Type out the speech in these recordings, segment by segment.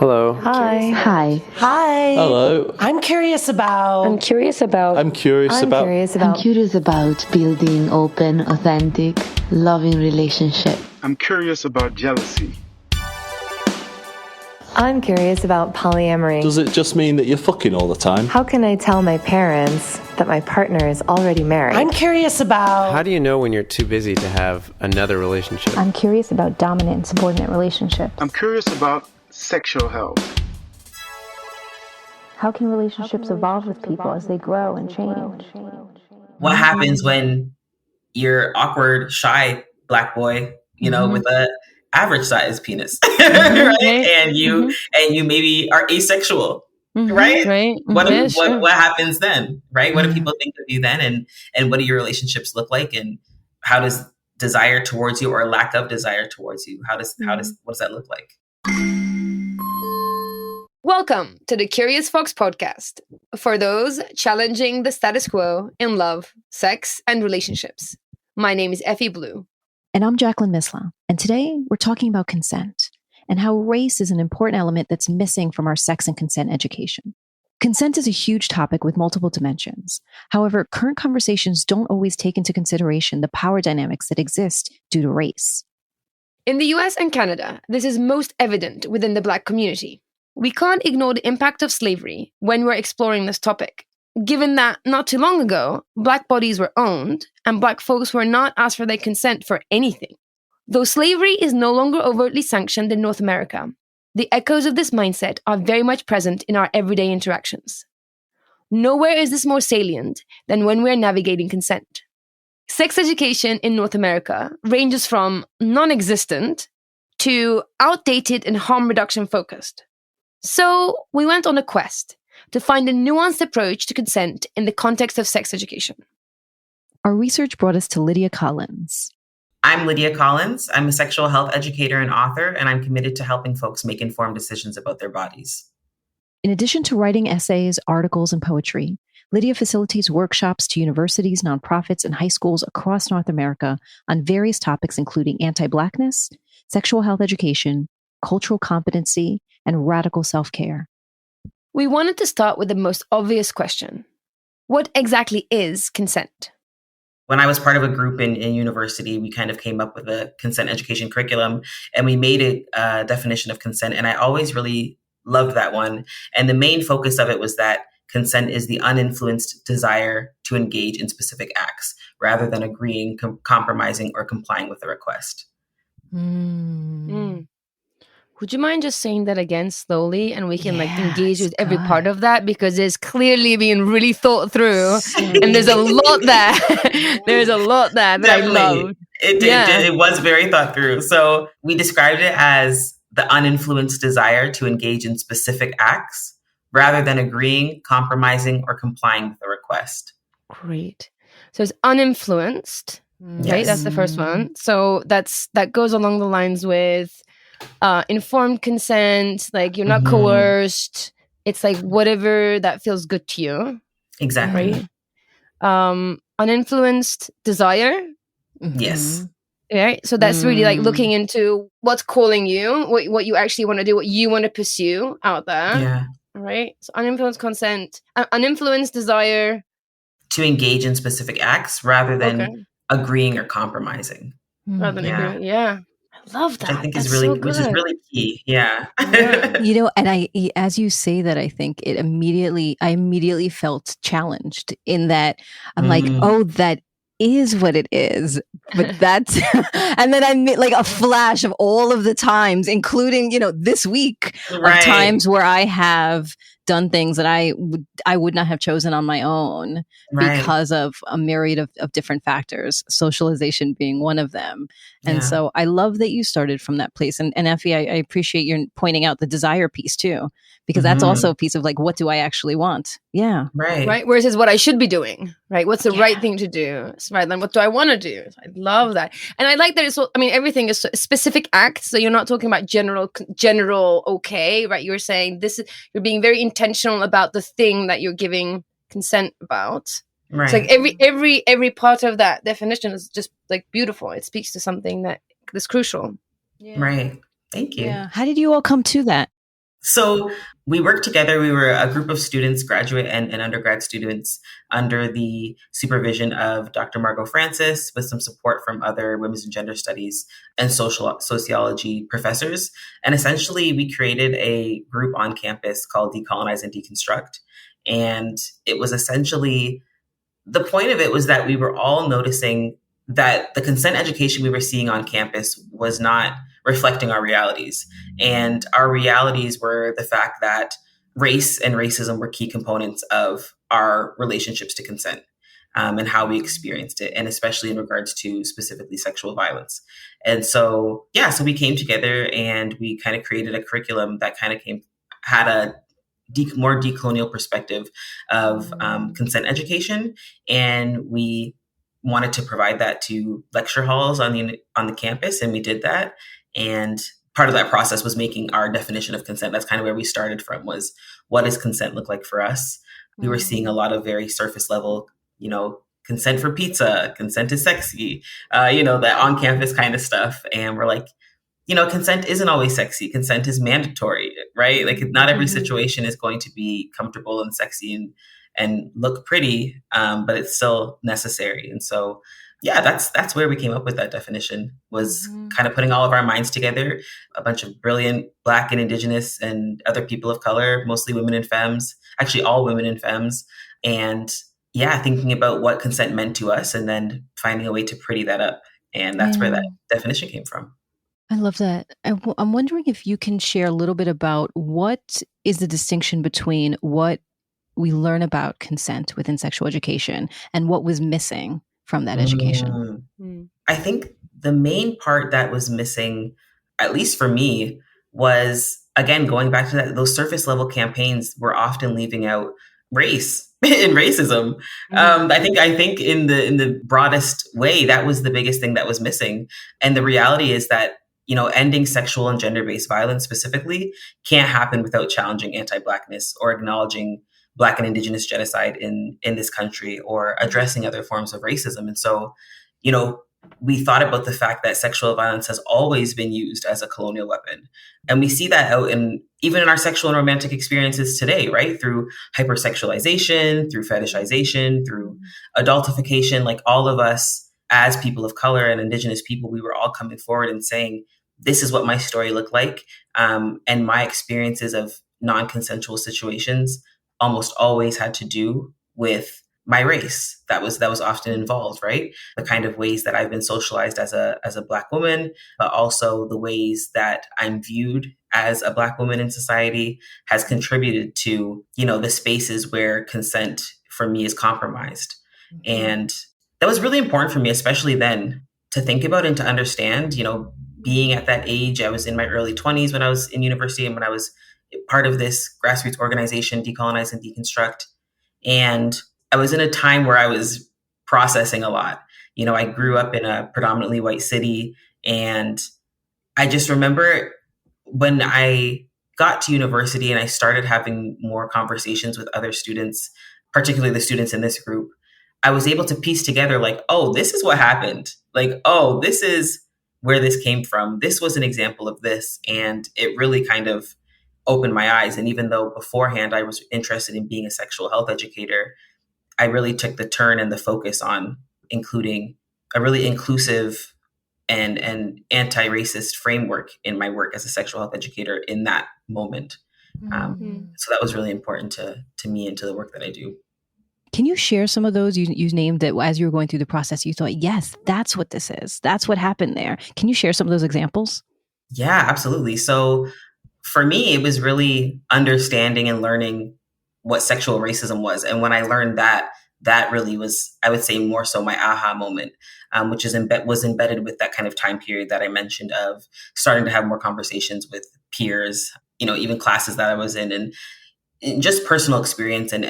Hello. Hi. Hi. Hi. Hello. I'm curious about Building open, authentic, loving relationship. I'm curious about jealousy. I'm curious about polyamory. Does it just mean that you're fucking all the time? How can I tell my parents that my partner is already married? I'm curious about How do you know when you're too busy to have another relationship? I'm curious about dominant and subordinate relationships. I'm curious about sexual health. How can relationships evolve with people as they grow and change? What happens when you're awkward, shy black boy, with a average size penis, right? And you maybe are asexual, right? Right. What happens then, right? What do people think of you then, and what do your relationships look like, and how does desire towards you or lack of desire towards you? What does that look like? Welcome to the Curious Fox podcast for those challenging the status quo in love, sex, and relationships. My name is Effy Blue. And I'm Jacqueline Misla. And today we're talking about consent and how race is an important element that's missing from our sex and consent education. Consent is a huge topic with multiple dimensions. However, current conversations don't always take into consideration the power dynamics that exist due to race. In the US and Canada, this is most evident within the Black community. We can't ignore the impact of slavery when we're exploring this topic, given that not too long ago, Black bodies were owned and Black folks were not asked for their consent for anything. Though slavery is no longer overtly sanctioned in North America, the echoes of this mindset are very much present in our everyday interactions. Nowhere is this more salient than when we're navigating consent. Sex education in North America ranges from non-existent to outdated and harm reduction focused. So we went on a quest to find a nuanced approach to consent in the context of sex education. Our research brought us to Lydia Collins. I'm Lydia Collins. I'm a sexual health educator and author, and I'm committed to helping folks make informed decisions about their bodies. In addition to writing essays, articles, and poetry, Lydia facilitates workshops to universities, nonprofits, and high schools across North America on various topics including anti-blackness, sexual health education, cultural competency, and radical self-care. We wanted to start with the most obvious question. What exactly is consent? When I was part of a group in university, we kind of came up with a consent education curriculum, and we made it a definition of consent. And I always really loved that one. And the main focus of it was that consent is the uninfluenced desire to engage in specific acts rather than agreeing, compromising, or complying with the request. Would you mind just saying that again slowly and we can engage with every part of that, because it's clearly being really thought through and there's a lot there. There's a lot there that Definitely. I love. It was very thought through. So we described it as the uninfluenced desire to engage in specific acts rather than agreeing, compromising, or complying with the request. Great. So it's uninfluenced, right? Yes. That's the first one. So that goes along the lines with informed consent, like you're not coerced. It's like whatever that feels good to you. Exactly. Right? Uninfluenced desire. Yes. Right? So that's really like looking into what's calling you, what you actually want to do, what you want to pursue out there. Yeah. Right? So uninfluenced consent, uninfluenced desire. To engage in specific acts rather than agreeing or compromising. Rather than agreeing. Yeah. I love that. Which I think That's is really, so which is good. really key. Yeah. And as you say that, I think I immediately felt challenged in that I'm like, oh, that is what it is. But that's, and then I made like a flash of all of the times, including, this week of times where I have done things that I would not have chosen on my own because of a myriad of different factors, socialization being one of them. And so I love that you started from that place. And Effy, I appreciate you pointing out the desire piece too, because that's also a piece of like, what do I actually want? Yeah. Right. Whereas it's what I should be doing, right? What's the right thing to do? Right. Then what do I want to do? I love that. And I like that it's, everything is specific acts. So you're not talking about general, okay, right? You're saying you're being very intentional about the thing that you're giving consent about. Right. It's like every part of that definition is just like beautiful. It speaks to something that is crucial. Yeah. Right. Thank you. Yeah. How did you all come to that? So we worked together. We were a group of students, graduate and undergrad students, under the supervision of Dr. Margot Francis, with some support from other women's and gender studies and sociology professors. And essentially, we created a group on campus called Decolonize and Deconstruct. And it was essentially, the point of it was that we were all noticing that the consent education we were seeing on campus was not reflecting our realities. And our realities were the fact that race and racism were key components of our relationships to consent, and how we experienced it, and especially in regards to specifically sexual violence. And so, so we came together and we kind of created a curriculum that kind of had a more decolonial perspective of consent education. And we wanted to provide that to lecture halls on the campus, and we did that. And part of that process was making our definition of consent. That's kind of where we started from, was what does consent look like for us? We were seeing a lot of very surface level, consent for pizza, consent is sexy, that on campus kind of stuff. And we're like, consent isn't always sexy. Consent is mandatory, right? Like, not every situation is going to be comfortable and sexy and look pretty, but it's still necessary. And so, that's where we came up with that definition, was kind of putting all of our minds together, a bunch of brilliant Black and Indigenous and other people of color, mostly women and femmes, actually all women and femmes. And thinking about what consent meant to us and then finding a way to pretty that up. And that's where that definition came from. I love that. I'm wondering if you can share a little bit about what is the distinction between what we learn about consent within sexual education and what was missing from that education. I think the main part that was missing, at least for me, was, again, going back to that, those surface level campaigns were often leaving out race and racism. I think in the broadest way, that was the biggest thing that was missing. And the reality is that, ending sexual and gender-based violence specifically can't happen without challenging anti-blackness or acknowledging Black and Indigenous genocide in this country, or addressing other forms of racism. And so, we thought about the fact that sexual violence has always been used as a colonial weapon. And we see that out even in our sexual and romantic experiences today, right? Through hypersexualization, through fetishization, through adultification. Like, all of us as people of color and Indigenous people, we were all coming forward and saying, this is what my story looked like. And my experiences of non-consensual situations almost always had to do with my race that was often involved, right? The kind of ways that I've been socialized as a Black woman, but also the ways that I'm viewed as a Black woman in society has contributed to, the spaces where consent for me is compromised. And that was really important for me, especially then, to think about and to understand, being at that age. I was in my early 20s when I was in university, and when I was part of this grassroots organization, Decolonize and Deconstruct. And I was in a time where I was processing a lot. I grew up in a predominantly white city, and I just remember when I got to university and I started having more conversations with other students, particularly the students in this group, I was able to piece together, like, oh, this is what happened. Like, oh, this is where this came from. This was an example of this. And it really kind of opened my eyes. And even though beforehand I was interested in being a sexual health educator, I really took the turn and the focus on including a really inclusive and anti-racist framework in my work as a sexual health educator in that moment. So that was really important to me and to the work that I do. Can you share some of those you named that as you were going through the process, you thought, yes, that's what this is. That's what happened there. Can you share some of those examples? Yeah, absolutely. So for me, it was really understanding and learning what sexual racism was. And when I learned that really was, I would say, more so my aha moment, which was embedded with that kind of time period that I mentioned of starting to have more conversations with peers, even classes that I was in, and just personal experience and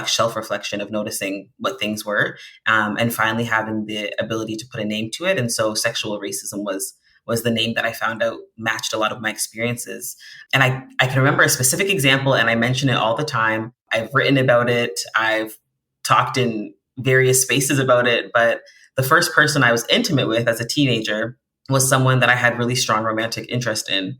self-reflection of noticing what things were, and finally having the ability to put a name to it. And so sexual racism was the name that I found out matched a lot of my experiences. And I can remember a specific example, and I mention it all the time. I've written about it. I've talked in various spaces about it. But the first person I was intimate with as a teenager was someone that I had really strong romantic interest in.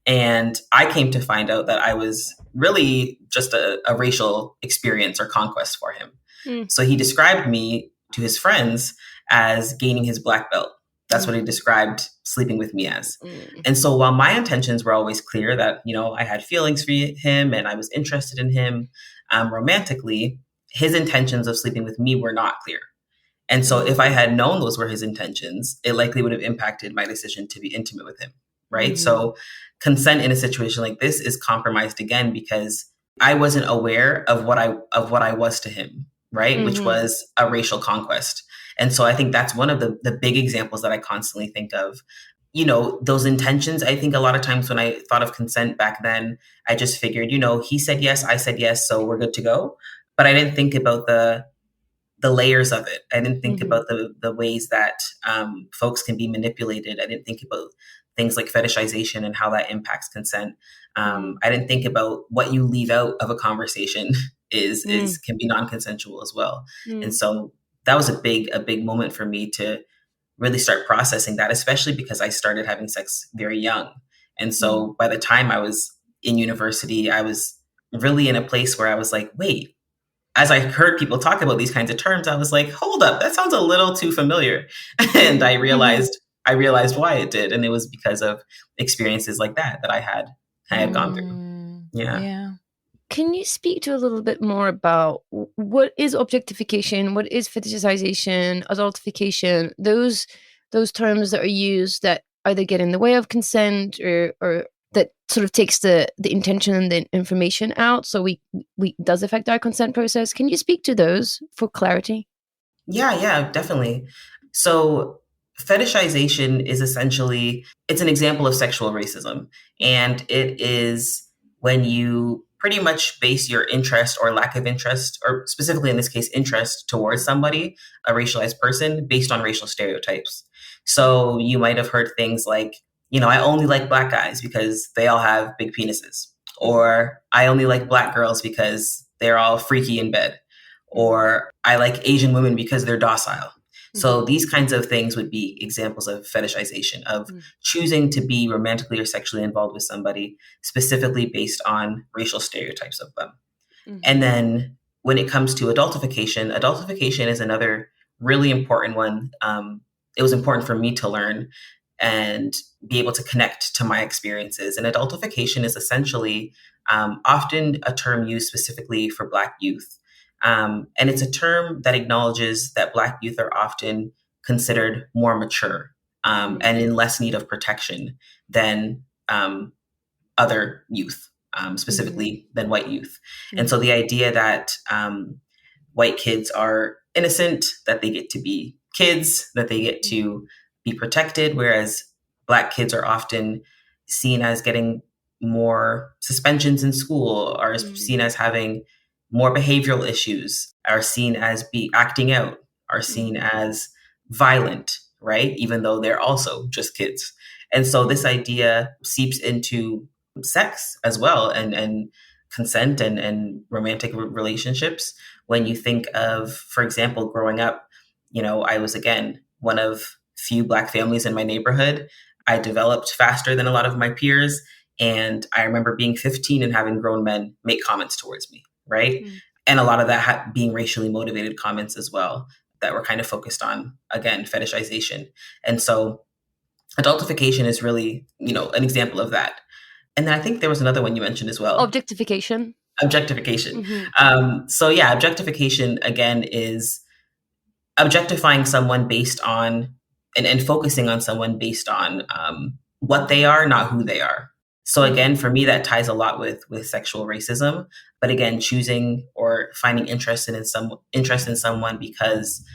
And I came to find out that I was really just a racial experience or conquest for him. So he described me to his friends as gaining his black belt. That's what he described sleeping with me as. And so while my intentions were always clear that, I had feelings for him and I was interested in him romantically, his intentions of sleeping with me were not clear. And so if I had known those were his intentions, it likely would have impacted my decision to be intimate with him, right? So consent in a situation like this is compromised again because I wasn't aware of what I was to him, right? Which was a racial conquest. And so I think that's one of the big examples that I constantly think of. Those intentions, I think a lot of times when I thought of consent back then, I just figured, he said yes, I said yes, so we're good to go. But I didn't think about the layers of it. I didn't think about the ways that folks can be manipulated. I didn't think about things like fetishization and how that impacts consent. I didn't think about what you leave out of a conversation can be non-consensual as well. And so that was a big moment for me to really start processing that, especially because I started having sex very young. And so by the time I was in university, I was really in a place where I was like, wait, as I heard people talk about these kinds of terms, I was like, hold up, that sounds a little too familiar. And I realized why it did. And it was because of experiences like that I had gone through. Yeah. Can you speak to a little bit more about what is objectification, what is fetishization, adultification, those terms that are used that either get in the way of consent or that sort of takes the intention and the information out, so we does affect our consent process. Can you speak to those for clarity? Yeah, definitely. So fetishization is essentially, it's an example of sexual racism. And it is when you pretty much base your interest or lack of interest, or specifically in this case, interest towards somebody, a racialized person, based on racial stereotypes. So you might have heard things like, I only like black guys because they all have big penises. Or I only like black girls because they're all freaky in bed. Or I like Asian women because they're docile. So these kinds of things would be examples of fetishization, of choosing to be romantically or sexually involved with somebody specifically based on racial stereotypes of them. And then when it comes to adultification is another really important one. It was important for me to learn and be able to connect to my experiences. And adultification is essentially often a term used specifically for Black youth. And it's a term that acknowledges that Black youth are often considered more mature and in less need of protection than other youth, specifically than white youth. And so the idea that white kids are innocent, that they get to be kids, that they get to be protected, whereas Black kids are often seen as getting more suspensions in school, are seen as having more behavioral issues, are seen as acting out, are seen as violent, right? Even though they're also just kids. And so this idea seeps into sex as well, and consent and romantic relationships. When you think of, for example, growing up, I was, again, one of few Black families in my neighborhood. I developed faster than a lot of my peers. And I remember being 15 and having grown men make comments towards me, right? And a lot of that being racially motivated comments as well, that were kind of focused on, again, fetishization. And so adultification is really, an example of that. And then I think there was another one you mentioned as well. Objectification. So yeah, objectification, again, is objectifying someone based on and focusing on someone based on what they are, not who they are. So again, for me, that ties a lot with sexual racism. But again, choosing or finding interest in someone because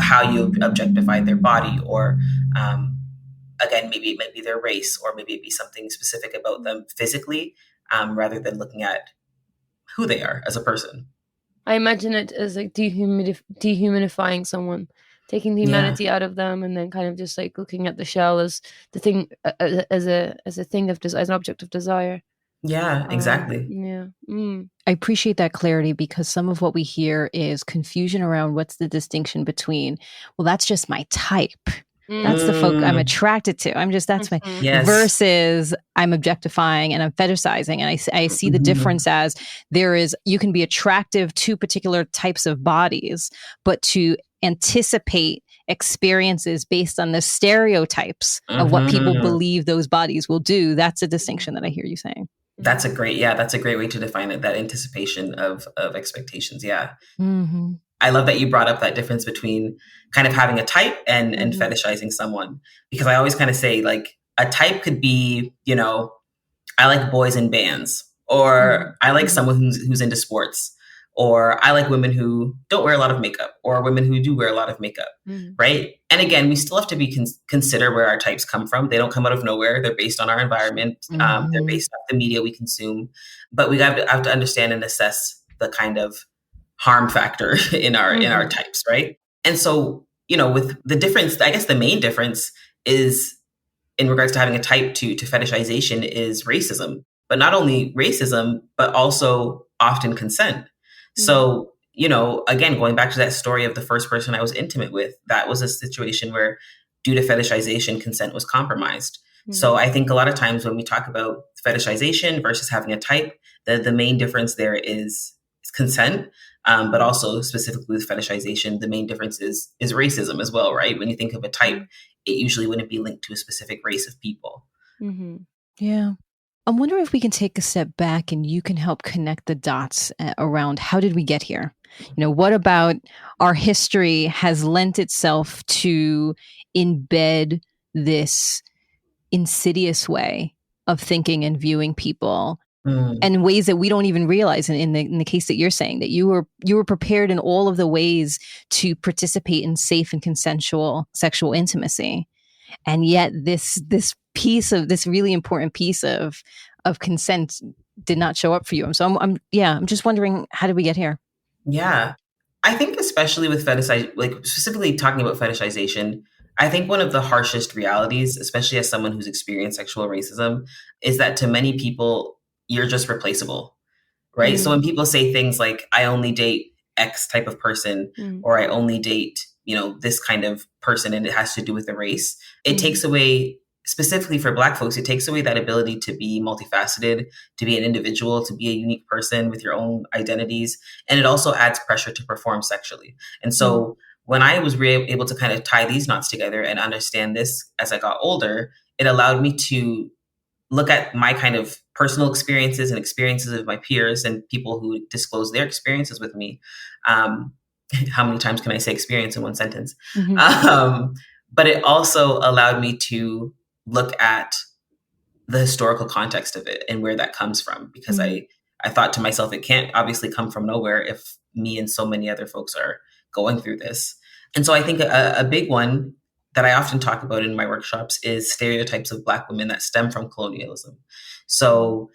how you objectify their body, or again, maybe it might be their race, or maybe it be something specific about them physically, rather than looking at who they are as a person. I imagine it as like dehumanifying someone, taking the humanity out of them, and then kind of just like looking at the shell as the thing, as a thing of as an object of desire. Yeah, exactly. I appreciate that clarity, because some of what we hear is confusion around what's the distinction between, well, that's just my type, That's the folk I'm attracted to. That's my Yes. versus I'm objectifying and I'm fetishizing. And I see the difference as you can be attractive to particular types of bodies, but to anticipate experiences based on the stereotypes of what people believe those bodies will do. That's a distinction that I hear you saying. That's a great way to define it, that anticipation of expectations. Yeah. Mm-hmm. I love that you brought up that difference between kind of having a type and fetishizing someone, because I always kind of say, like, a type could be, I like boys in bands, or I like someone who's into sports, or I like women who don't wear a lot of makeup, or women who do wear a lot of makeup, right? And again, we still have to be consider where our types come from. They don't come out of nowhere. They're based on our environment. They're based on the media we consume. But we have to understand and assess the kind of harm factor in our types, right? And so, with the difference, I guess the main difference is in regards to having a type to fetishization is racism, but not only racism, but also often consent. So, again, going back to that story of the first person I was intimate with, that was a situation where, due to fetishization, consent was compromised. So I think a lot of times when we talk about fetishization versus having a type, the main difference there is consent. But also specifically with fetishization, the main difference is racism as well, right? When you think of a type, it usually wouldn't be linked to a specific race of people. Yeah. I'm wondering if we can take a step back and you can help connect the dots around how did we get here? What about our history has lent itself to embed this insidious way of thinking and viewing people and ways that we don't even realize. In the case that you're saying, that you were prepared in all of the ways to participate in safe and consensual sexual intimacy, and yet this really important piece of consent did not show up for you. So I'm just wondering, how did we get here? Yeah, I think especially with specifically talking about fetishization, I think one of the harshest realities, especially as someone who's experienced sexual racism, is that to many people, you're just replaceable, right? So when people say things like, I only date X type of person, or I only date, this kind of person, and it has to do with the race, it takes away, specifically for Black folks, it takes away that ability to be multifaceted, to be an individual, to be a unique person with your own identities. And it also adds pressure to perform sexually. And so when I was able to kind of tie these knots together and understand this as I got older, it allowed me to look at my kind of personal experiences and experiences of my peers and people who disclose their experiences with me. How many times can I say experience in one sentence? But it also allowed me to look at the historical context of it and where that comes from, because I thought to myself, it can't obviously come from nowhere if me and so many other folks are going through this. And so I think a big one that I often talk about in my workshops is stereotypes of Black women that stem from colonialism. So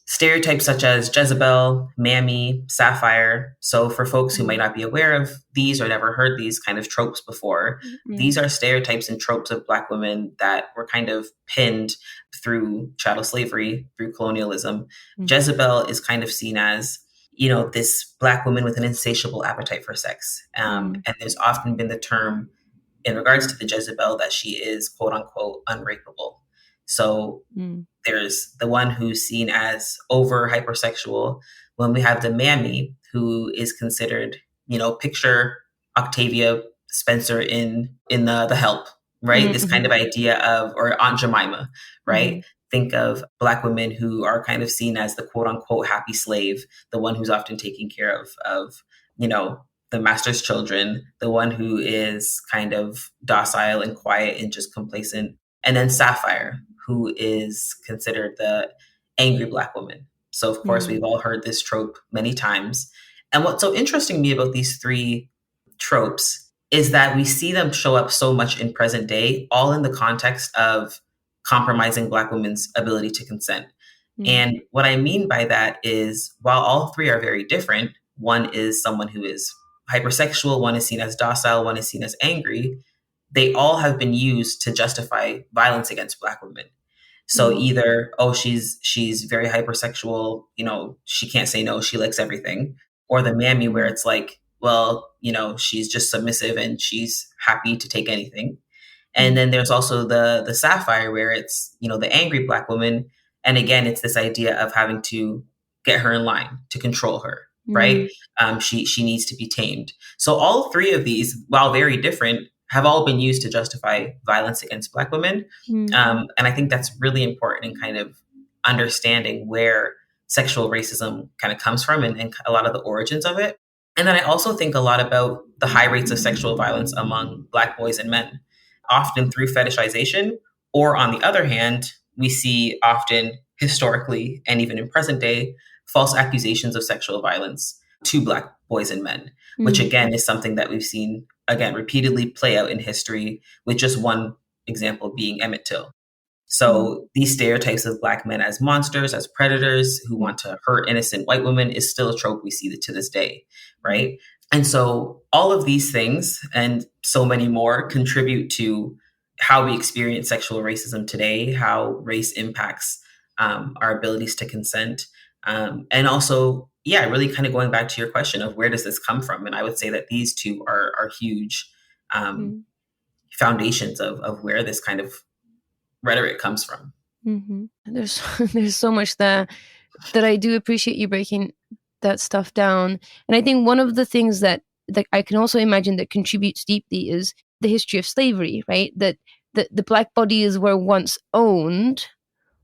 stereotypes such as Jezebel, Mammy, Sapphire. So for folks who might not be aware of these or never heard these kind of tropes before, these are stereotypes and tropes of Black women that were kind of pinned through chattel slavery, through colonialism. Jezebel is kind of seen as, this Black woman with an insatiable appetite for sex. And there's often been the term in regards to the Jezebel that she is, quote unquote, unrapeable. So there's the one who's seen as over hypersexual. When we have the Mammy, who is considered, picture Octavia Spencer in the Help, right? This kind of idea of, or Aunt Jemima, right? Think of Black women who are kind of seen as the quote unquote happy slave, the one who's often taking care of the master's children, the one who is kind of docile and quiet and just complacent. And then Sapphire, who is considered the angry Black woman. So of course, we've all heard this trope many times. And what's so interesting to me about these three tropes is that we see them show up so much in present day, all in the context of compromising Black women's ability to consent. And what I mean by that is, while all three are very different, one is someone who is hypersexual, one is seen as docile, one is seen as angry, they all have been used to justify violence against Black women. So either, she's very hypersexual, she can't say no, she likes everything. Or the Mammy, where it's like, well, she's just submissive and she's happy to take anything. And then there's also the sapphire, where it's, the angry Black woman. And again, it's this idea of having to get her in line, to control her, right? She needs to be tamed. So all three of these, while very different, have all been used to justify violence against Black women. And I think that's really important in kind of understanding where sexual racism kind of comes from, and a lot of the origins of it. And then I also think a lot about the high rates of sexual violence among Black boys and men, often through fetishization, or on the other hand, we see often historically and even in present day false accusations of sexual violence to Black boys and men, which again is something that we've seen again repeatedly play out in history, with just one example being Emmett Till. So these stereotypes of Black men as monsters, as predators who want to hurt innocent white women, is still a trope we see to this day, right? And so all of these things and so many more contribute to how we experience sexual racism today, how race impacts our abilities to consent. And also, really kind of going back to your question of where does this come from? And I would say that these two are huge foundations of where this kind of rhetoric comes from. There's so much that I do appreciate you breaking that stuff down. And I think one of the things that I can also imagine that contributes deeply is the history of slavery, right? That the Black bodies were once owned,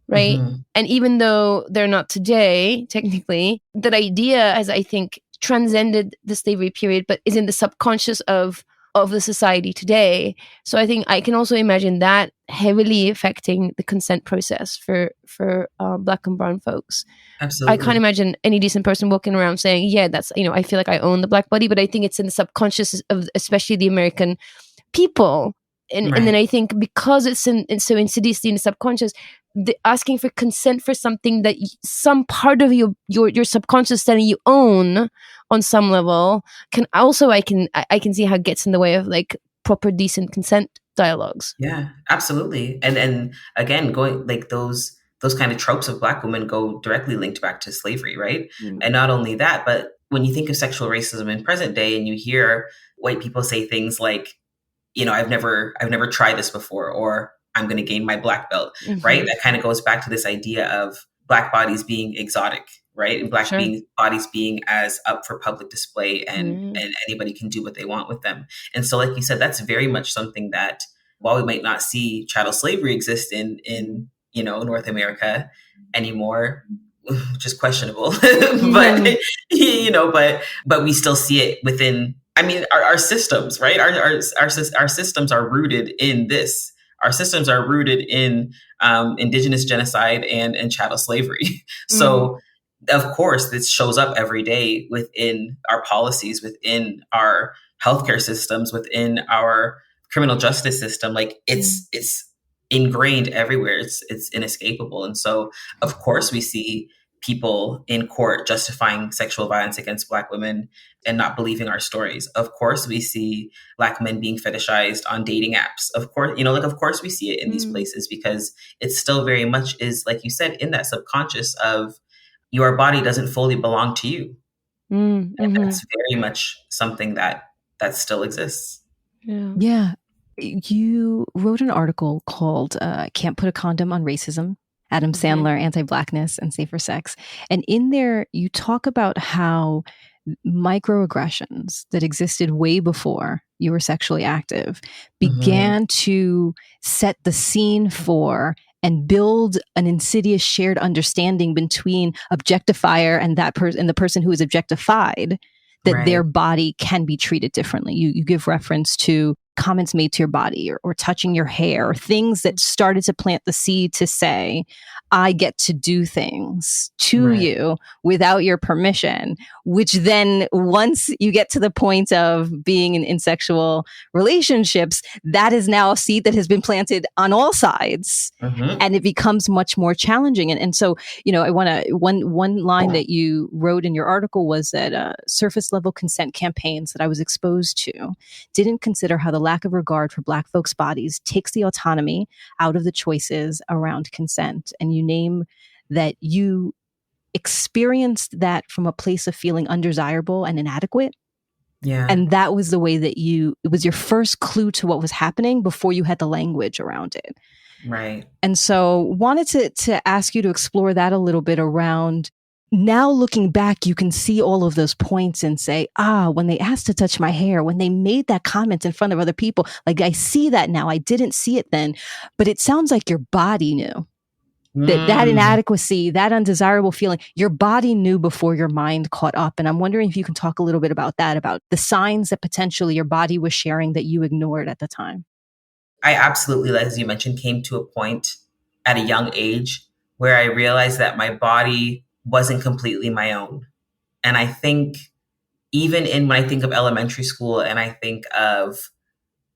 right? And even though they're not today, technically, that idea has, I think, transcended the slavery period, but is in the subconscious of the society today. So I think I can also imagine that heavily affecting the consent process for Black and brown folks. Absolutely. I can't imagine any decent person walking around saying, yeah, that's, I feel like I own the Black body, but I think it's in the subconscious of especially the American people. And then I think because it's so insidiously in the subconscious, asking for consent for something that some part of your subconscious telling you own on some level can also, I can see how it gets in the way of like proper decent consent dialogues. Yeah, absolutely. And again, going like those kind of tropes of Black women go directly linked back to slavery, right? And not only that, but when you think of sexual racism in present day and you hear white people say things like, I've never tried this before, or I'm going to gain my Black belt, right? That kind of goes back to this idea of Black bodies being exotic, right? And Black bodies being as up for public display, and anybody can do what they want with them. And so, like you said, that's very much something that, while we might not see chattel slavery exist in North America anymore, which is questionable, but but we still see it within. I mean, our systems, right? Our systems are rooted in this. Our systems are rooted in indigenous genocide and chattel slavery. So, of course, this shows up every day within our policies, within our healthcare systems, within our criminal justice system. Like it's ingrained everywhere. It's inescapable. And so, of course, we see people in court justifying sexual violence against Black women and not believing our stories. Of course, we see Black men being fetishized on dating apps. Of course, of course we see it in these places, because it still very much is, like you said, in that subconscious of your body doesn't fully belong to you. And that's very much something that still exists. Yeah. You wrote an article called Can't Put a Condom on Racism, Adam Sandler, Anti-Blackness, and Safer Sex. And in there, you talk about how microaggressions that existed way before you were sexually active began to set the scene for and build an insidious shared understanding between objectifier and that person and the person who is objectified, that their body can be treated differently. You give reference to comments made to your body or touching your hair, or things that started to plant the seed to say, I get to do things to you without your permission, which then once you get to the point of being in sexual relationships, that is now a seed that has been planted on all sides, and it becomes much more challenging. And so, I want to, one line that you wrote in your article was that surface level consent campaigns that I was exposed to didn't consider how the lack of regard for Black folks' bodies takes the autonomy out of the choices around consent. And you name that you experienced that from a place of feeling undesirable and inadequate. Yeah. And that was the way that it was your first clue to what was happening before you had the language around it. Right. And so wanted to ask you to explore that a little bit around, now looking back, you can see all of those points and say, when they asked to touch my hair, when they made that comment in front of other people, like I see that now. I didn't see it then, but it sounds like your body knew. That inadequacy, that undesirable feeling, your body knew before your mind caught up. And I'm wondering if you can talk a little bit about that, about the signs that potentially your body was sharing that you ignored at the time. I absolutely, as you mentioned, came to a point at a young age where I realized that my body wasn't completely my own. And I think even when I think of elementary school and I think of,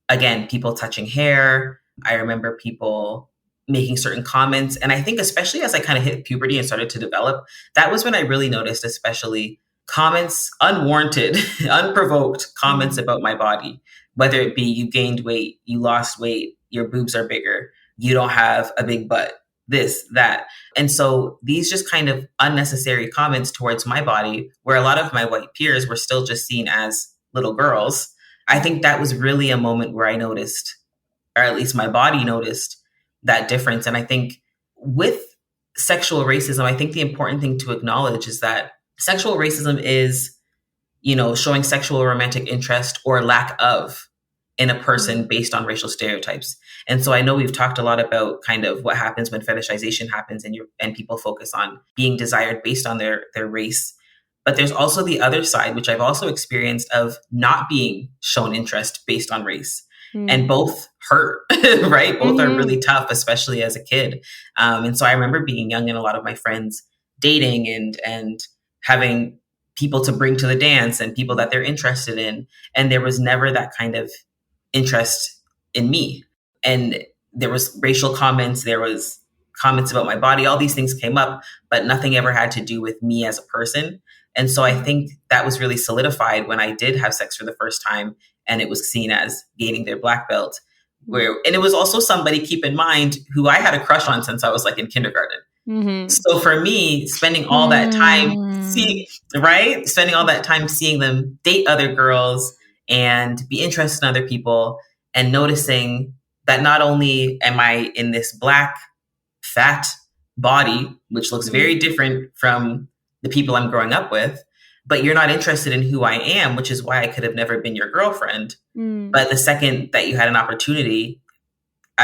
again, people touching hair, I remember people making certain comments. And I think especially as I kind of hit puberty and started to develop, that was when I really noticed, especially comments, unwarranted, unprovoked comments about my body, whether it be you gained weight, you lost weight, your boobs are bigger, you don't have a big butt, this, that. And so these just kind of unnecessary comments towards my body, where a lot of my white peers were still just seen as little girls. I think that was really a moment where I noticed, or at least my body noticed, that difference. And I think with sexual racism, I think the important thing to acknowledge is that sexual racism is, showing sexual or romantic interest or lack of in a person based on racial stereotypes. And so I know we've talked a lot about kind of what happens when fetishization happens and people focus on being desired based on their race. But there's also the other side, which I've also experienced, of not being shown interest based on race. And both hurt, right? Both are really tough, especially as a kid. And so I remember being young and a lot of my friends dating and having people to bring to the dance and people that they're interested in. And there was never that kind of interest in me. And there was racial comments, there was comments about my body, all these things came up, but nothing ever had to do with me as a person. And so I think that was really solidified when I did have sex for the first time. And it was seen as gaining their black belt. And it was also somebody, keep in mind, who I had a crush on since I was like in kindergarten. So for me, spending all that time spending all that time seeing them date other girls and be interested in other people, and noticing that not only am I in this black, fat body, which looks very different from the people I'm growing up with, but you're not interested in who I am, which is why I could have never been your girlfriend. But the second that you had an opportunity,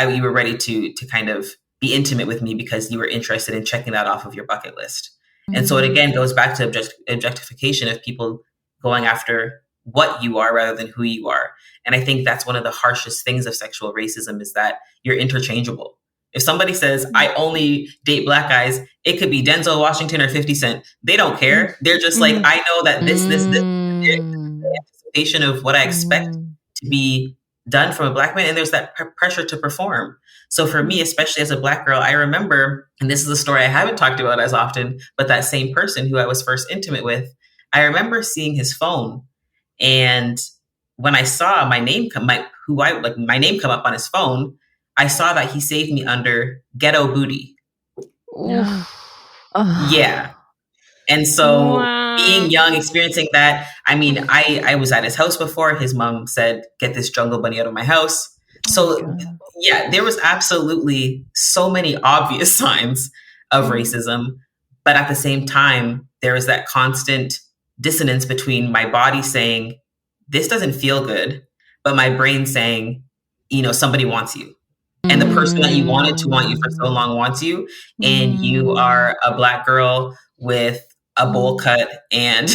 you were ready to kind of be intimate with me because you were interested in checking that off of your bucket list. And so it again goes back to objectification of people going after what you are rather than who you are. And I think that's one of the harshest things of sexual racism, is that you're interchangeable. If somebody says, I only date black guys, it could be Denzel Washington or 50 Cent. They don't care. They're just like, I know that this, the anticipation of what I expect to be done from a black man. And there's that pressure to perform. So for me, especially as a black girl, I remember, and this is a story I haven't talked about as often, but that same person who I was first intimate with, I remember seeing his phone. And when I saw my name come up on his phone, I saw that he saved me under ghetto booty. Yeah. And so being young, experiencing that, I mean, I was at his house before. His mom said, get this jungle bunny out of my house. So yeah, there was absolutely so many obvious signs of racism. But at the same time, there was that constant dissonance between my body saying, this doesn't feel good, but my brain saying, somebody wants you. And the person that you wanted to want you for so long wants you. And you are a black girl with a bowl cut and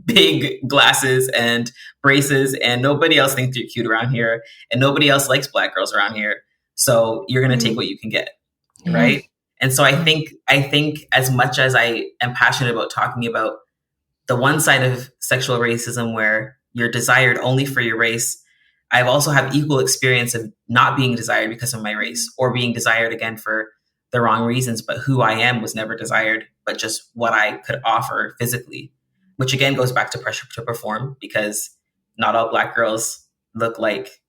big glasses and braces, and nobody else thinks you're cute around here, and nobody else likes black girls around here. So you're going to take what you can get. Right. And so I think as much as I am passionate about talking about the one side of sexual racism where you're desired only for your race, I've also have equal experience of not being desired because of my race, or being desired again for the wrong reasons, but who I am was never desired, but just what I could offer physically, which again goes back to pressure to perform, because not all black girls look like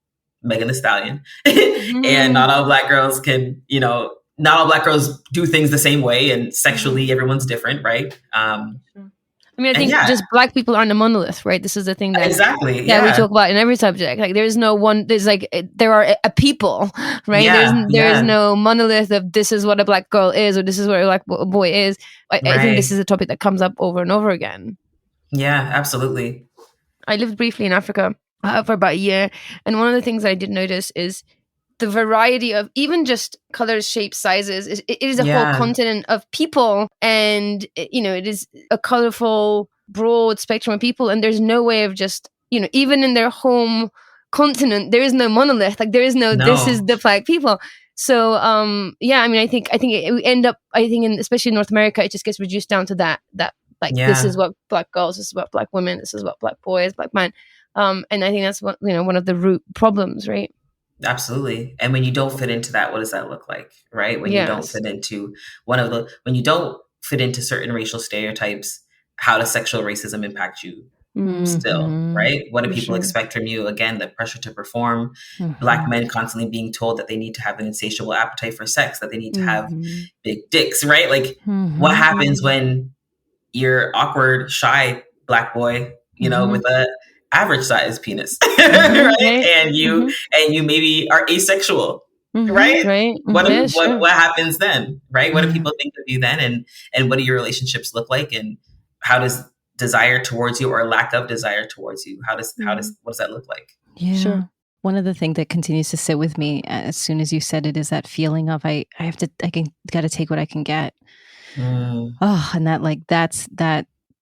Megan Thee Stallion and not all black girls can, not all black girls do things the same way, and sexually everyone's different. Right. I mean, I And think just Black people aren't a monolith, right? This is the thing that exactly. we talk about in every subject. Like, there's no one. There's like there are a people, right? There is no monolith of this is what a Black girl is or this is what a Black boy is. I think this is a topic that comes up over and over again. Yeah, absolutely. I lived briefly in Africa for about a year, and one of the things I did notice is the variety of even just colors, shapes, sizes. It is a whole continent of people, and it is a colorful, broad spectrum of people, and there's no way of just even in their home continent, there is no monolith. Like, there is no. This is the Black people. So I mean, I think we end up, especially in North America, it just gets reduced down to that this is what Black girls, this is what Black women, this is what Black boys, Black men, and I think that's what one of the root problems, right? Absolutely. And when you don't fit into that, what does that look like, right? When you don't fit into when you don't fit into certain racial stereotypes, how does sexual racism impact you still, right? What do people expect from you? Again, the pressure to perform, Black men constantly being told that they need to have an insatiable appetite for sex, that they need to have big dicks, right? Like, what happens when you're awkward, shy Black boy, with a average size penis, right? And you maybe are asexual, right? What happens then, right? What do people think of you then, and what do your relationships look like, and how does desire towards you or lack of desire towards you, what does that look like? Yeah. Sure. One of the things that continues to sit with me as soon as you said it is that feeling of I gotta take what I can get. Oh, and that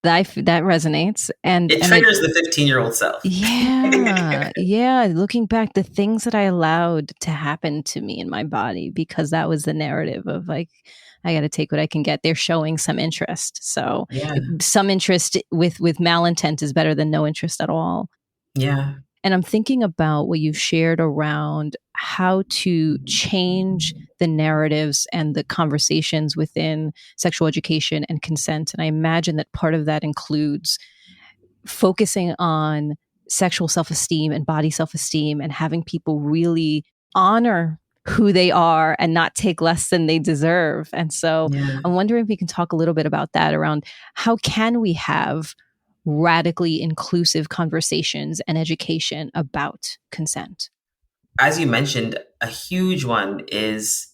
resonates, and it triggers the 15-year-old self. Yeah. Looking back, the things that I allowed to happen to me in my body, because that was the narrative of like, I got to take what I can get. They're showing some interest, so some interest with malintent is better than no interest at all. Yeah. And I'm thinking about what you've shared around how to change the narratives and the conversations within sexual education and consent. And I imagine that part of that includes focusing on sexual self-esteem and body self-esteem and having people really honor who they are and not take less than they deserve. And so I'm wondering if we can talk a little bit about that, around how can we have radically inclusive conversations and education about consent. As you mentioned, a huge one is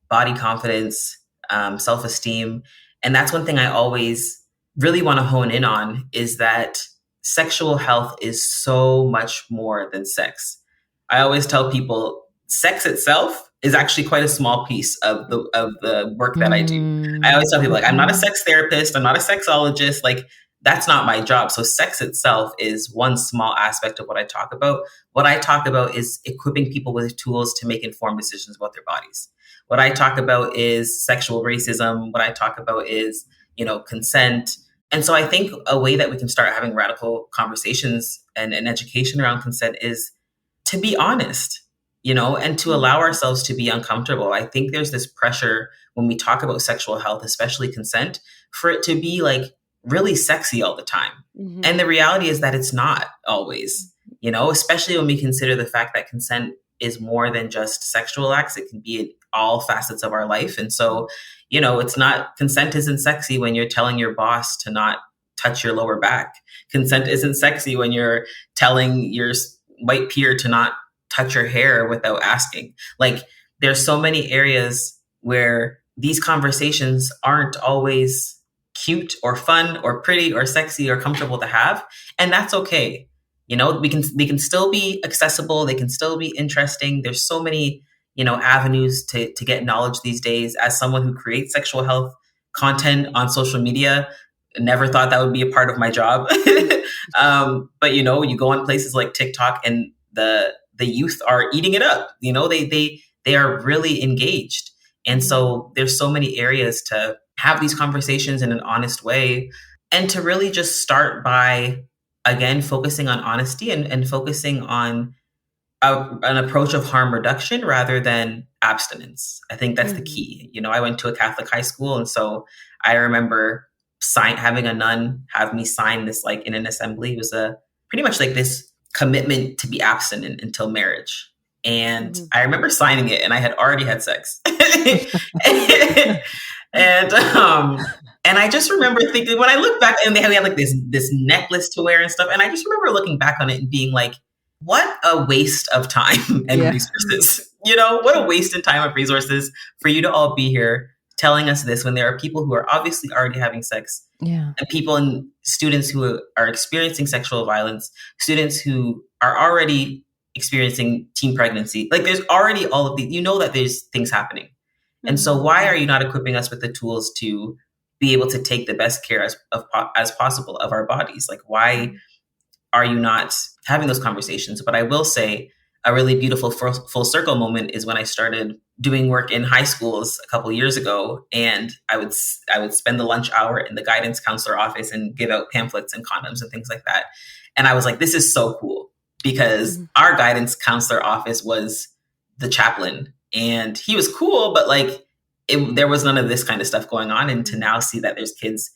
body confidence, self-esteem. And that's one thing I always really want to hone in on, is that sexual health is so much more than sex. I always tell people sex itself is actually quite a small piece of the work that I do. I always tell people, like, I'm not a sex therapist, I'm not a sexologist, like, that's not my job. So sex itself is one small aspect of what I talk about. What I talk about is equipping people with tools to make informed decisions about their bodies. What I talk about is sexual racism. What I talk about is, consent. And so I think a way that we can start having radical conversations and education around consent is to be honest, and to allow ourselves to be uncomfortable. I think there's this pressure when we talk about sexual health, especially consent, for it to be like really sexy all the time. And the reality is that it's not always, especially when we consider the fact that consent is more than just sexual acts. It can be in all facets of our life. And so, consent isn't sexy when you're telling your boss to not touch your lower back. Consent isn't sexy when you're telling your white peer to not touch your hair without asking. Like, there's so many areas where these conversations aren't always cute or fun or pretty or sexy or comfortable to have. And that's okay. They can still be accessible. They can still be interesting. There's so many, avenues to get knowledge these days. As someone who creates sexual health content on social media, never thought that would be a part of my job. But, you go on places like TikTok and the youth are eating it up. They are really engaged. And so there's so many areas to have these conversations in an honest way, and to really just start by, again, focusing on honesty and focusing on an approach of harm reduction rather than abstinence. I think that's the key. I went to a Catholic high school, and so I remember having a nun have me sign this, like, in an assembly. It was pretty much like this commitment to be abstinent until marriage. And I remember signing it, and I had already had sex. And I just remember thinking, when I look back, and we had like this necklace to wear and stuff. And I just remember looking back on it and being like, what a waste of time and resources. What a waste in time of resources for you to all be here telling us this when there are people who are obviously already having sex. And people and students who are experiencing sexual violence, students who are already experiencing teen pregnancy. Like, there's already all of these, that there's things happening. And so why are you not equipping us with the tools to be able to take the best care as possible of our bodies? Like, why are you not having those conversations? But I will say a really beautiful full circle moment is when I started doing work in high schools a couple years ago. And I would spend the lunch hour in the guidance counselor office and give out pamphlets and condoms and things like that. And I was like, this is so cool, because our guidance counselor office was the chaplain. And he was cool, but like there was none of this kind of stuff going on. And to now see that there's kids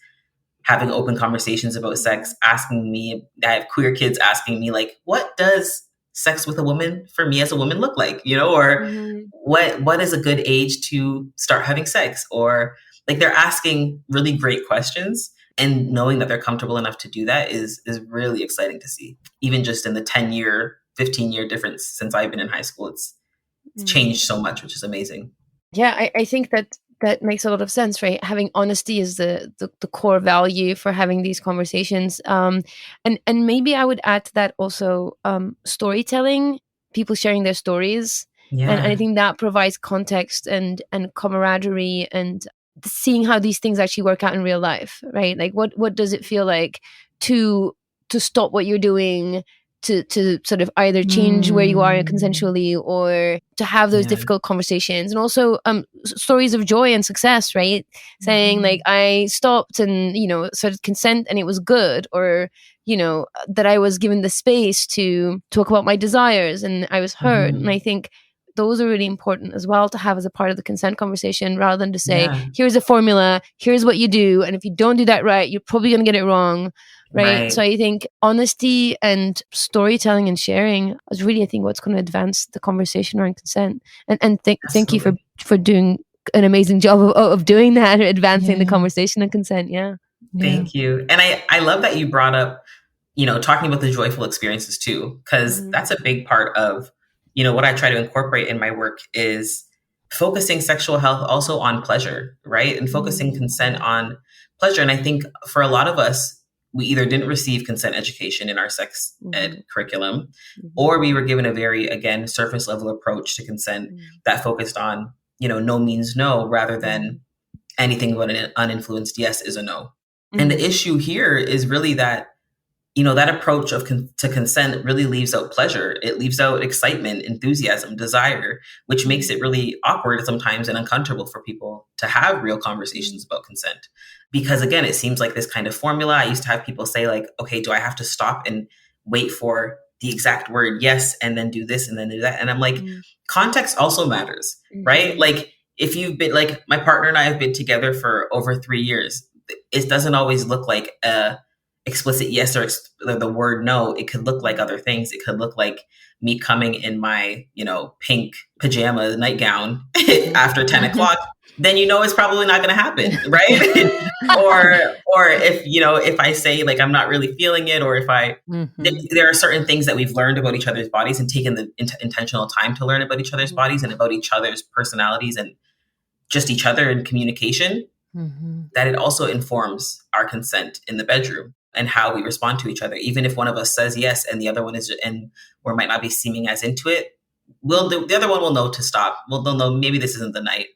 having open conversations about sex, asking me, I have queer kids asking me like, what does sex with a woman for me as a woman look like, or what is a good age to start having sex? Or like, they're asking really great questions, and knowing that they're comfortable enough to do that is really exciting to see. Even just in the 10-year, 15-year difference since I've been in high school, it's changed so much, which is amazing. Yeah, I think that makes a lot of sense, right? Having honesty is the core value for having these conversations. And maybe I would add to that also storytelling, people sharing their stories. And I think that provides context and camaraderie and seeing how these things actually work out in real life, right? Like what does it feel like to stop what you're doing, to sort of either change where you are consensually, or to have those difficult conversations. And also stories of joy and success, right? Saying like, I stopped and, sort of consent and it was good, or, that I was given the space to talk about my desires and I was heard. And I think those are really important as well to have as a part of the consent conversation, rather than to say, here's a formula, here's what you do, and if you don't do that right, you're probably going to get it wrong. Right. So I think honesty and storytelling and sharing is really, I think, what's going to advance the conversation around consent. And thank you for doing an amazing job of doing that, advancing the conversation on consent. Thank you. And I love that you brought up, talking about the joyful experiences too, because that's a big part of, what I try to incorporate in my work is focusing sexual health also on pleasure, right? And focusing consent on pleasure. And I think for a lot of us, we either didn't receive consent education in our sex ed curriculum, or we were given a very, again, surface level approach to consent that focused on, no means no, rather than anything but an uninfluenced yes is a no. And the issue here is really that, that approach to consent really leaves out pleasure. It leaves out excitement, enthusiasm, desire, which makes it really awkward sometimes and uncomfortable for people to have real conversations about consent. Because again, it seems like this kind of formula. I used to have people say like, okay, do I have to stop and wait for the exact word yes, and then do this and then do that? And I'm like, context also matters, right? Like, if you've been, like, my partner and I have been together for over 3 years, it doesn't always look like a explicit yes or the word no. It could look like other things. It could look like me coming in my, pink pajama nightgown after 10 o'clock. Then it's probably not going to happen, right? or if I say like I'm not really feeling it, or if there are certain things that we've learned about each other's bodies and taken the intentional time to learn about each other's bodies and about each other's personalities and just each other in communication, that it also informs our consent in the bedroom and how we respond to each other. Even if one of us says yes and the other one is, or might not be seeming as into it, the other one will know to stop. Well, they'll know maybe this isn't the night.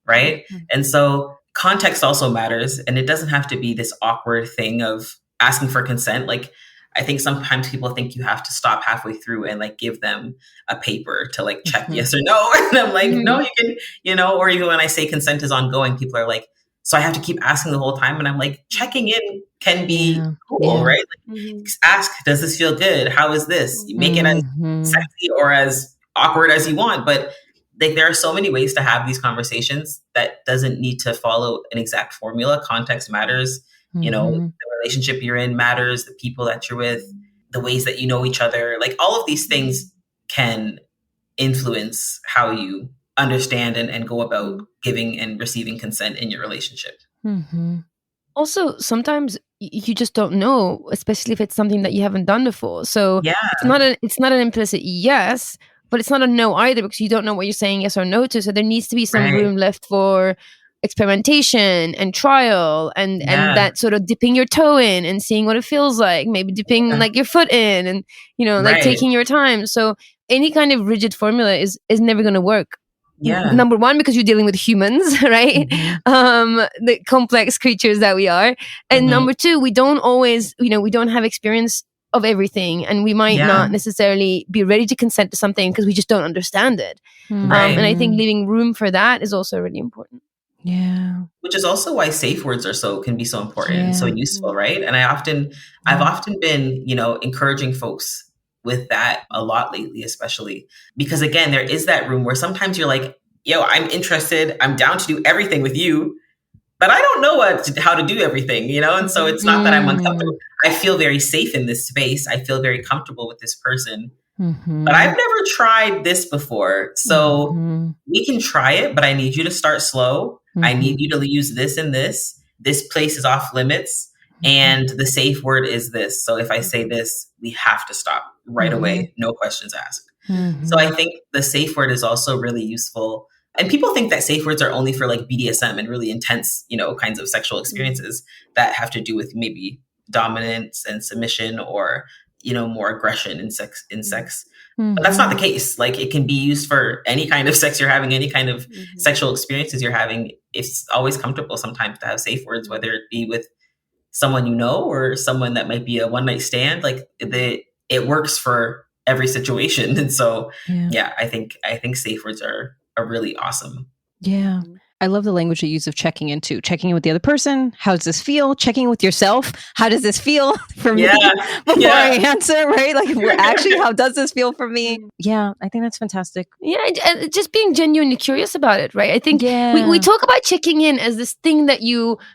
Right. And so context also matters. And it doesn't have to be this awkward thing of asking for consent. Like, I think sometimes people think you have to stop halfway through and like give them a paper to like check yes or no. And I'm like, no, you can, or even when I say consent is ongoing, people are like, so I have to keep asking the whole time. And I'm like, checking in can be cool, right? Like, ask, does this feel good? How is this? You make it as sexy or as awkward as you want, but like, there are so many ways to have these conversations that doesn't need to follow an exact formula. Context matters. The relationship you're in matters. The people that you're with, the ways that you know each other, like all of these things can influence how you understand and go about giving and receiving consent in your relationship. Mm-hmm. Also, sometimes you just don't know, especially if it's something that you haven't done before. So it's not an implicit yes, but it's not a no either, because you don't know what you're saying yes or no to. So there needs to be some room left for experimentation and trial and that sort of dipping your toe in and seeing what it feels like, maybe dipping like your foot in and, you know, like taking your time. So any kind of rigid formula is never going to work. Yeah. Number one, because you're dealing with humans, right? The complex creatures that we are. And number two, we don't always, we don't have experience of everything, and we might not necessarily be ready to consent to something because we just don't understand it. And I think leaving room for that is also really important. Yeah. Which is also why safe words can be so important and so useful, right? And I've often been, encouraging folks with that a lot lately, especially because again, there is that room where sometimes you're like, yo, I'm interested, I'm down to do everything with you, but I don't know how to do everything, and so it's not that I'm uncomfortable. I feel very safe in this space. I feel very comfortable with this person, but I've never tried this before. So we can try it, but I need you to start slow. I need you to use this and this. This place is off limits. And the safe word is this. So if I say this, we have to stop right away. No questions asked. So I think the safe word is also really useful. And people think that safe words are only for like BDSM and really intense, kinds of sexual experiences that have to do with maybe dominance and submission or, more aggression in sex. But that's not the case. Like it can be used for any kind of sex you're having, any kind of sexual experiences you're having. It's always comfortable sometimes to have safe words, whether it be with someone or someone that might be a one night stand. Like it works for every situation. And so, I think safe words are really awesome. Yeah. I love the language you use of checking in with the other person. How does this feel? Checking with yourself. How does this feel for me before I answer, right? Like actually, how does this feel for me? Yeah, I think that's fantastic. Yeah, and just being genuinely curious about it, right? I think we talk about checking in as this thing that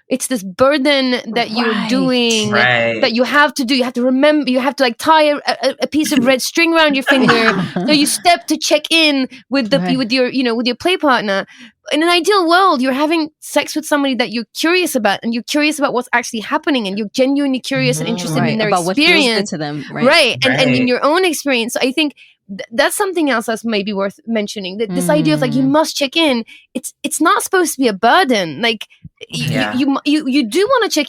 it's this burden that you're doing, that you have to do. You have to remember, you have to like tie a piece of red string around your finger. So you step to check in with with your play partner. In an ideal world, you're having sex with somebody that you're curious about, and you're curious about what's actually happening, and you're genuinely curious and interested in their about experience. What feels good to them, right? And in your own experience. So I think that's something else that's maybe worth mentioning. That this idea of like you must check in. It's not supposed to be a burden. Like you do want to check.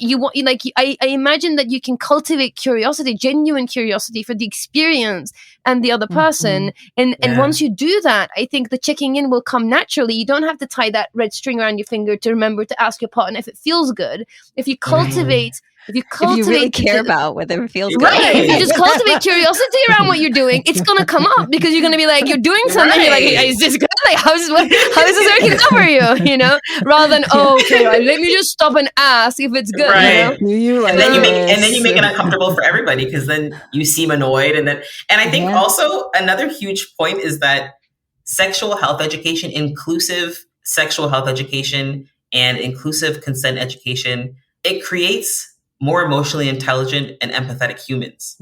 I imagine that you can cultivate curiosity, genuine curiosity for the experience and the other person. And once you do that, I think the checking in will come naturally. You don't have to tie that red string around your finger to remember to ask your partner if it feels good. If you cultivate if you really care about whether it feels good. Right. If you just cultivate curiosity around what you're doing, it's going to come up because you're going to be like, you're doing something. You're like, hey, is this good? Like, how is this working out for you? Rather than, let me just stop and ask if it's good. Right. And then you make it uncomfortable for everybody because then you seem annoyed. And I think also another huge point is that sexual health education, inclusive sexual health education and inclusive consent education, it creates more emotionally intelligent and empathetic humans,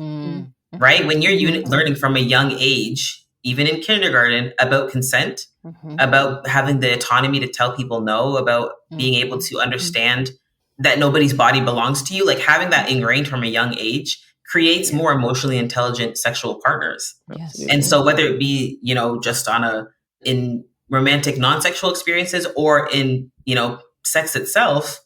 right? When you're learning from a young age, even in kindergarten, about consent, about having the autonomy to tell people no, about being able to understand that nobody's body belongs to you, like having that ingrained from a young age creates more emotionally intelligent sexual partners. Yes. And so whether it be, just in romantic non-sexual experiences or in, sex itself,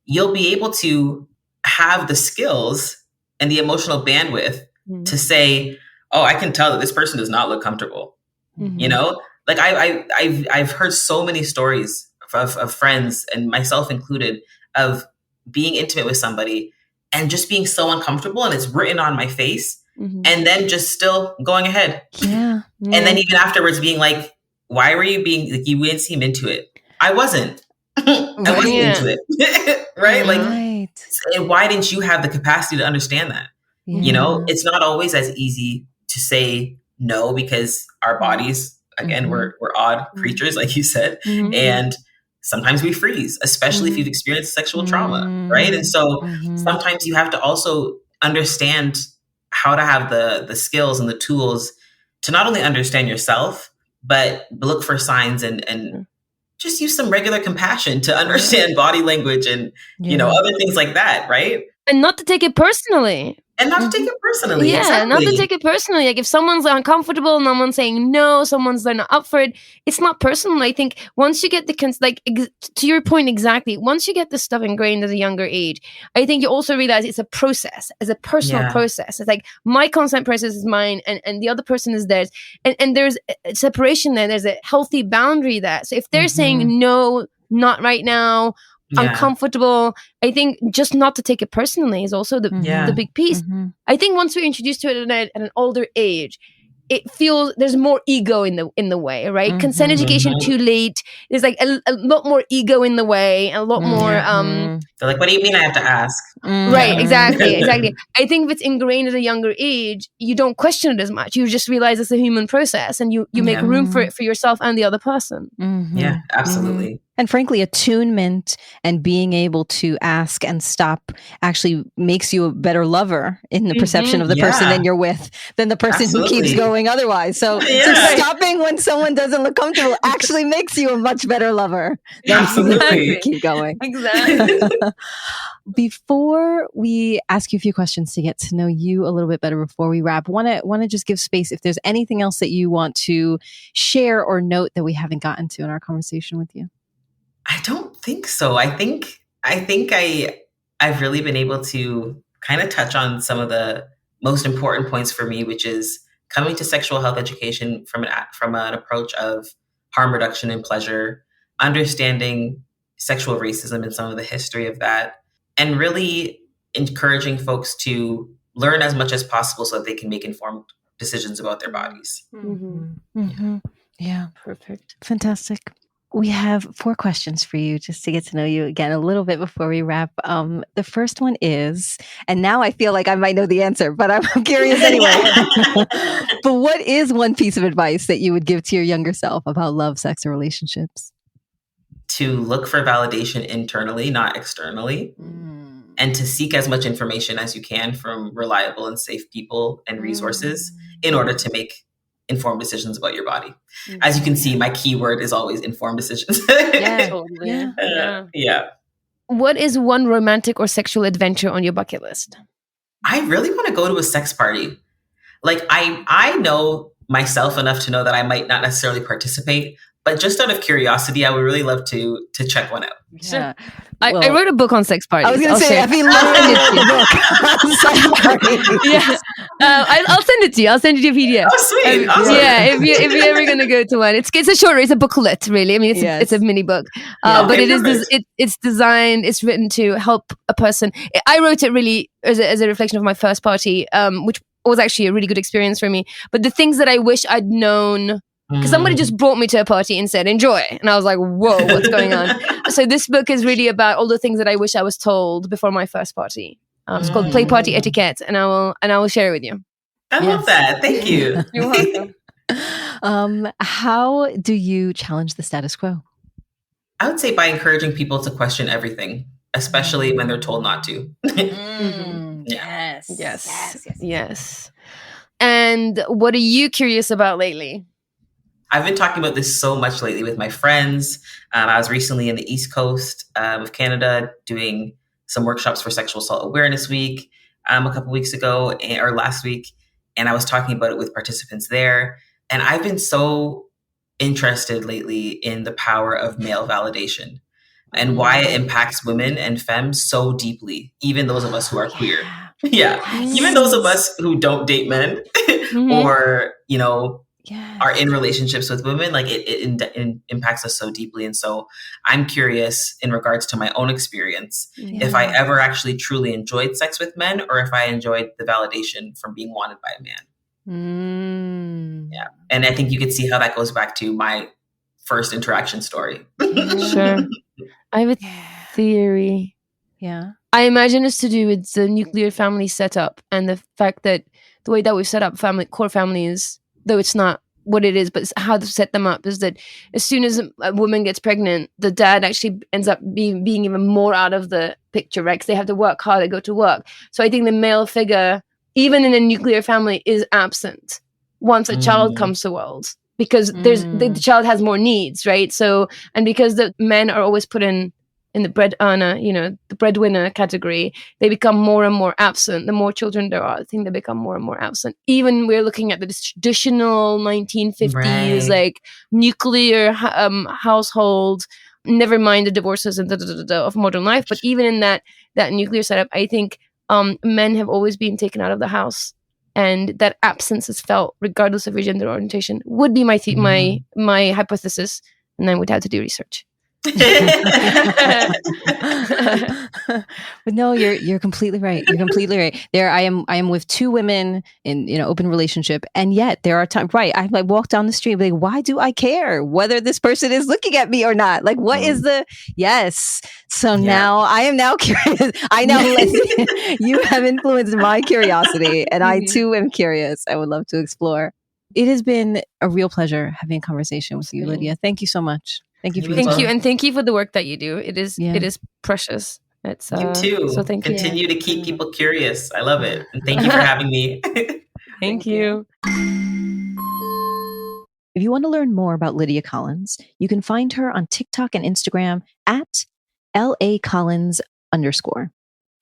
you'll be able to have the skills and the emotional bandwidth to say, oh, I can tell that this person does not look comfortable. Like I've heard so many stories of friends and myself included of being intimate with somebody and just being so uncomfortable and it's written on my face and then just still going ahead. And then even afterwards being like, why were you being like, you didn't seem into it? I wasn't. I wasn't into it. Right? Like, and why didn't you have the capacity to understand that? It's not always as easy to say no because our bodies, again, we're odd creatures, like you said, and sometimes we freeze, especially if you've experienced sexual trauma, right? And so sometimes you have to also understand how to have the skills and the tools to not only understand yourself, but look for signs and just use some regular compassion to understand body language and, other things like that, right? And not to take it personally. And not to take it personally. Yeah, exactly. not to take it personally. Like if someone's uncomfortable, no one's saying no, someone's they're not up for it, it's not personal. I think once you get to your point exactly, once you get this stuff ingrained at a younger age, I think you also realize it's a process, as a personal process. It's like my consent process is mine and the other person is theirs. And there's a separation there. There's a healthy boundary there. So if they're saying no, not right now, uncomfortable, I think just not to take it personally is also the big piece. I think once we're introduced to it at an older age, it feels there's more ego in the way, right? Consent education too late. There's like a lot more ego in the way, a lot more. They're like, what do you mean I have to ask? Right, exactly. I think if it's ingrained at a younger age, you don't question it as much. You just realize it's a human process, and you make room for it for yourself and the other person. Yeah, absolutely. And frankly, attunement and being able to ask and stop actually makes you a better lover in the perception of the person that you're with than the person who keeps going otherwise. So stopping when someone doesn't look comfortable actually makes you a much better lover than you keep going. Exactly. Before we ask you a few questions to get to know you a little bit better before we wrap, want to just give space if there's anything else that you want to share or note that we haven't gotten to in our conversation with you. I don't think so. I think I've really been able to kind of touch on some of the most important points for me, which is coming to sexual health education from an approach of harm reduction and pleasure, understanding sexual racism and some of the history of that, and really encouraging folks to learn as much as possible so that they can make informed decisions about their bodies. Yeah, perfect. Fantastic. We have 4 questions for you just to get to know you again a little bit before we wrap. The first one is, and now I feel like I might know the answer, but I'm curious anyway. But what is one piece of advice that you would give to your younger self about love, sex, or relationships? To look for validation internally, not externally, and to seek as much information as you can from reliable and safe people and resources in order to make informed decisions about your body. As you can see, my keyword is always informed decisions. Totally. What is one romantic or sexual adventure on your bucket list? I really want to go to a sex party. Like I know myself enough to know that I might not necessarily participate, but just out of curiosity, I would really love to check one out. Sure. I wrote a book on sex parties. I was going to say, Effy I'll send it to you. I'll send you a PDF. Oh, sweet. Awesome. Yeah, if you're ever going to go to one. It's a booklet, really. I mean, it's a mini book. But it's designed, it's written to help a person. I wrote it really as a reflection of my first party, which was actually a really good experience for me. But the things that I wish I'd known, because somebody just brought me to a party and said, enjoy. And I was like, whoa, what's going on? So this book is really about all the things that I wish I was told before my first party. It's called Play Party Etiquette, and I will share it with you. I love that. Thank you. You're welcome. How do you challenge the status quo? I would say by encouraging people to question everything, especially when they're told not to. Yes. And what are you curious about lately? I've been talking about this so much lately with my friends. I was recently in the East Coast of Canada doing some workshops for Sexual Assault Awareness Week a couple weeks ago or last week. And I was talking about it with participants there. And I've been so interested lately in the power of male validation and why it impacts women and femmes so deeply, even those of us who are queer. Even those of us who don't date men or, are in relationships with women, like it impacts us so deeply. And so I'm curious in regards to my own experience, if I ever actually truly enjoyed sex with men or if I enjoyed the validation from being wanted by a man. Yeah. And I think you could see how that goes back to my first interaction story. Sure. I have a theory. Yeah. I imagine it's to do with the nuclear family setup and the fact that the way that we've set up core families, though it's not what it is, but how to set them up is that as soon as a woman gets pregnant, the dad actually ends up being even more out of the picture, right? Because they have to work hard, they go to work. So I think the male figure, even in a nuclear family, is absent once a child comes to the world. because the child has more needs, right? So, and because the men are always put in the bread earner, the breadwinner category, they become more and more absent. The more children there are, I think they become more and more absent. Even we're looking at the traditional 1950s, like nuclear household, never mind the divorces and of modern life. But even in that nuclear setup, I think men have always been taken out of the house. And that absence is felt regardless of your gender orientation would be my hypothesis. And I would have to do research. But no, you're completely right. You're completely right. There, I am with two women in open relationship, and yet there are times. Right, I like walk down the street, like, why do I care whether this person is looking at me or not? Like, what is the yes? So now I am now curious. I now you have influenced my curiosity, and I too am curious. I would love to explore. It has been a real pleasure having a conversation with you, Lydia. Thank you so much. Thank you. And thank you for the work that you do. It is precious. It's you too. So thank Continue to keep people curious. I love it. And thank you for having me. Thank you. If you want to learn more about Lydia Collins, you can find her on TikTok and Instagram at LACollins_.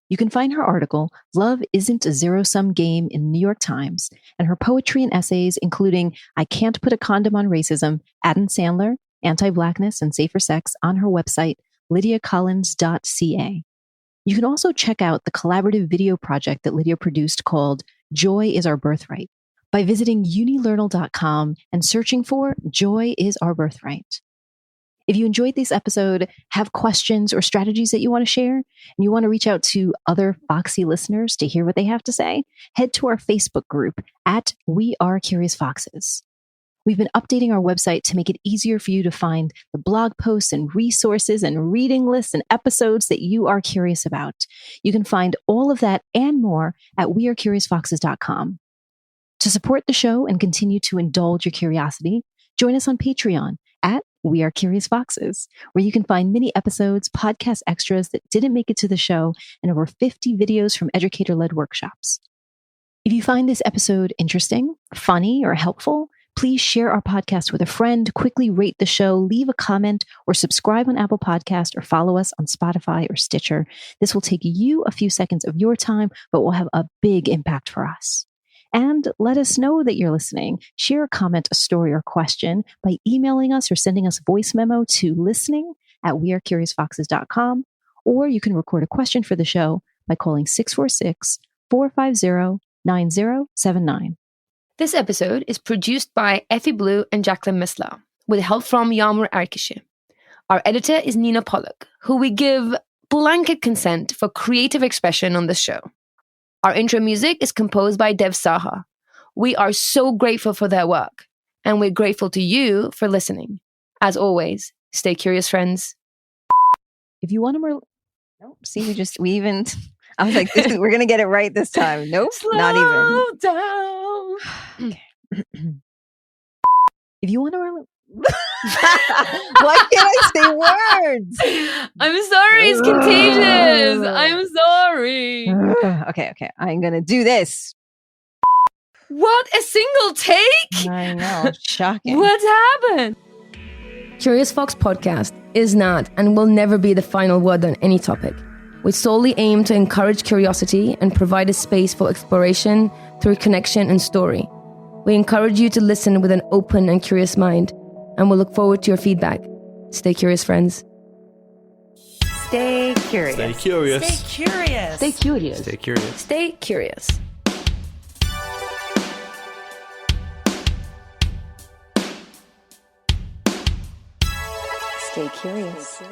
You can find her article, Love Isn't a Zero-Sum Game, in the New York Times, and her poetry and essays, including I Can't Put a Condom on Racism, Adam Sandler, Anti-Blackness, and Safer Sex, on her website, lydiacollins.ca. You can also check out the collaborative video project that Lydia produced called Joy Is Our Birthright by visiting UNILEARNAL.com and searching for Joy Is Our Birthright. If you enjoyed this episode, have questions or strategies that you want to share, and you want to reach out to other Foxy listeners to hear what they have to say, head to our Facebook group at We Are Curious Foxes. We've been updating our website to make it easier for you to find the blog posts and resources and reading lists and episodes that you are curious about. You can find all of that and more at wearecuriousfoxes.com. To support the show and continue to indulge your curiosity, join us on Patreon at We Are Curious Foxes, where you can find mini episodes, podcast extras that didn't make it to the show, and over 50 videos from Educator-led workshops. If you find this episode interesting, funny, or helpful, please share our podcast with a friend, quickly rate the show, leave a comment, or subscribe on Apple Podcast, or follow us on Spotify or Stitcher. This will take you a few seconds of your time, but will have a big impact for us. And let us know that you're listening. Share a comment, a story, or question by emailing us or sending us a voice memo to listening@wearecuriousfoxes.com, or you can record a question for the show by calling 646-450-9079. This episode is produced by Effy Blue and Jacqueline Misla, with help from Microaggressions. Our editor is Nina Pollock, who we give blanket consent for creative expression on this show. Our intro music is composed by Dev Saha. We are so grateful for their work, and we're grateful to you for listening. As always, stay curious, friends. If you want to nope, see, I was like, we're going to get it right this time. Nope, not even. Slow down. Okay. If you want to why can't I say words? I'm sorry, it's contagious. I'm sorry. Okay. I'm going to do this. What? A single take? I know. Shocking. What happened? Curious Fox Podcast is not and will never be the final word on any topic. We solely aim to encourage curiosity and provide a space for exploration through connection and story. We encourage you to listen with an open and curious mind, and we'll look forward to your feedback. Stay curious, friends. Stay curious. Stay curious. Stay curious. Stay curious. Stay curious. Stay curious. Stay curious.